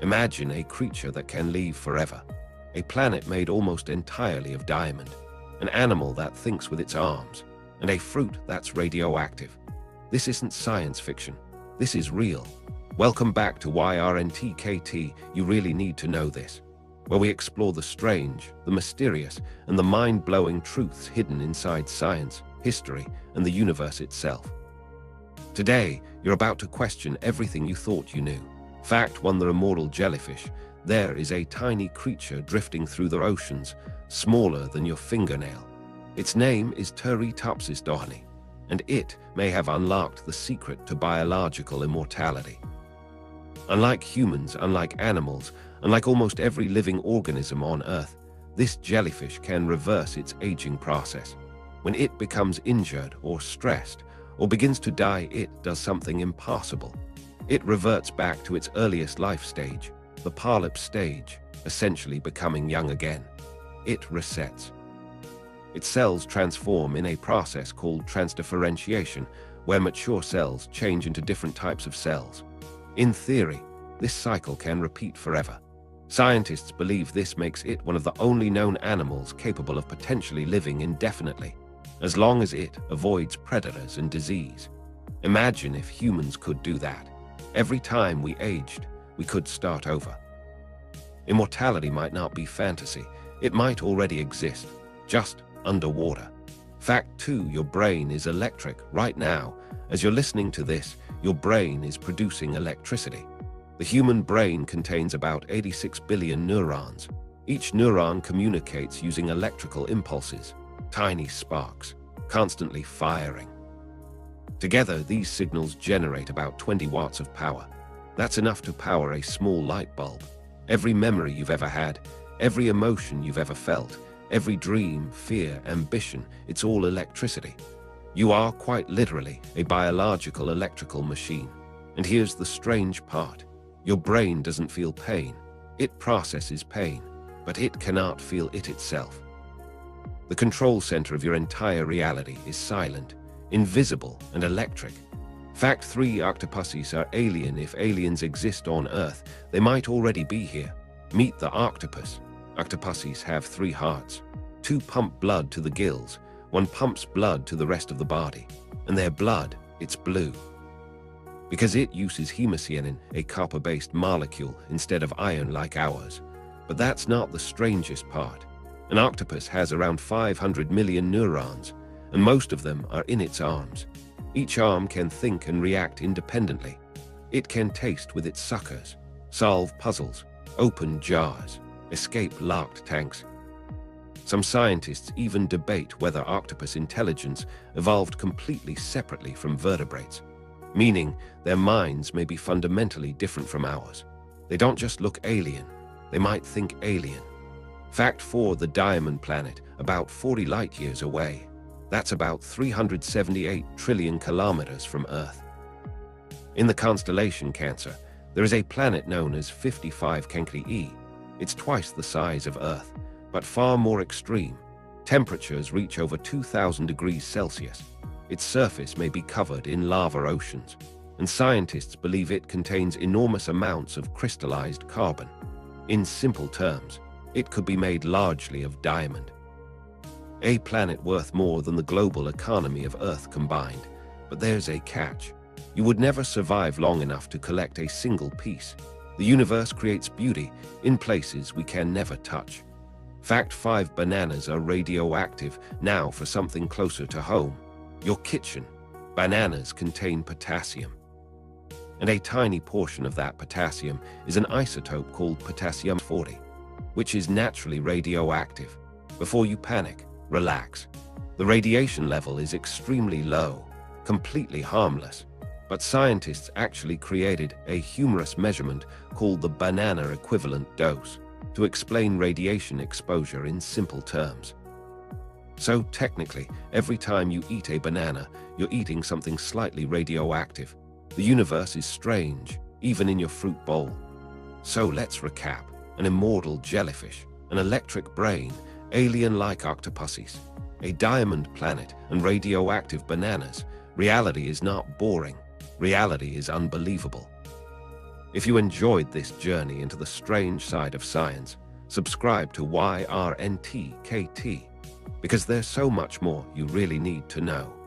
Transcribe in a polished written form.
Imagine a creature that can live forever, a planet made almost entirely of diamond, an animal that thinks with its arms, and a fruit that's radioactive. This isn't science fiction. This is real. Welcome back to YRNTKT, You Really Need to Know This, where we explore the strange, the mysterious, and the mind-blowing truths hidden inside science, history, and the universe itself. Today, you're about to question everything you thought you knew. Fact 1: the immortal jellyfish. There is a tiny creature drifting through the oceans, smaller than your fingernail. Its name is Turritopsis dohrnii, and it may have unlocked the secret to biological immortality. Unlike humans, unlike animals, unlike almost every living organism on Earth, this jellyfish can reverse its aging process. When it becomes injured or stressed, or begins to die, it does something impossible. It reverts back to its earliest life stage, the polyp stage, essentially becoming young again. It resets. Its cells transform in a process called transdifferentiation, where mature cells change into different types of cells. In theory, this cycle can repeat forever. Scientists believe this makes it one of the only known animals capable of potentially living indefinitely, as long as it avoids predators and disease. Imagine if humans could do that. Every time we aged, we could start over. Immortality might not be fantasy. It might already exist, just underwater. Fact 2: your brain is electric. Right now, as you're listening to this, your brain is producing electricity. The human brain contains about 86 billion neurons. Each neuron communicates using electrical impulses, tiny sparks, constantly firing. Together, these signals generate about 20 watts of power. That's enough to power a small light bulb. Every memory you've ever had, every emotion you've ever felt, every dream, fear, ambition, it's all electricity. You are quite literally a biological electrical machine. And here's the strange part. Your brain doesn't feel pain. It processes pain, but it cannot feel it itself. The control center of your entire reality is silent, invisible, and electric. Fact 3: octopuses are alien. If aliens exist on Earth, they might already be here. Meet the octopus. Octopuses have 3 hearts. 2 pump blood to the gills, 1 pumps blood to the rest of the body. And their blood, it's blue. Because it uses hemocyanin, a copper-based molecule, instead of iron like ours. But that's not the strangest part. An octopus has around 500 million neurons, and most of them are in its arms. Each arm can think and react independently. It can taste with its suckers, solve puzzles, open jars, escape locked tanks. Some scientists even debate whether octopus intelligence evolved completely separately from vertebrates, meaning their minds may be fundamentally different from ours. They don't just look alien, they might think alien. Fact 4: the diamond planet, about 40 light years away. That's about 378 trillion kilometers from Earth. In the constellation Cancer, there is a planet known as 55 Cancri. It's twice the size of Earth, but far more extreme. Temperatures reach over 2,000 degrees Celsius. Its surface may be covered in lava oceans, and scientists believe it contains enormous amounts of crystallized carbon. In simple terms, it could be made largely of diamond. A planet worth more than the global economy of Earth combined. But there's a catch. You would never survive long enough to collect a single piece. The universe creates beauty in places we can never touch. Fact 5: bananas are radioactive. Now for something closer to home. Your kitchen. Bananas contain potassium. And a tiny portion of that potassium is an isotope called potassium-40, which is naturally radioactive. Before you panic, relax. The radiation level is extremely low, completely harmless. But scientists actually created a humorous measurement called the banana equivalent dose to explain radiation exposure in simple terms. So technically, every time you eat a banana, you're eating something slightly radioactive. The universe is strange, even in your fruit bowl. So let's recap. An immortal jellyfish, an electric brain, alien-like octopuses, a diamond planet, and radioactive bananas. Reality is not boring. Reality is unbelievable. If you enjoyed this journey into the strange side of science, subscribe to YRNTKT, because there's so much more you really need to know.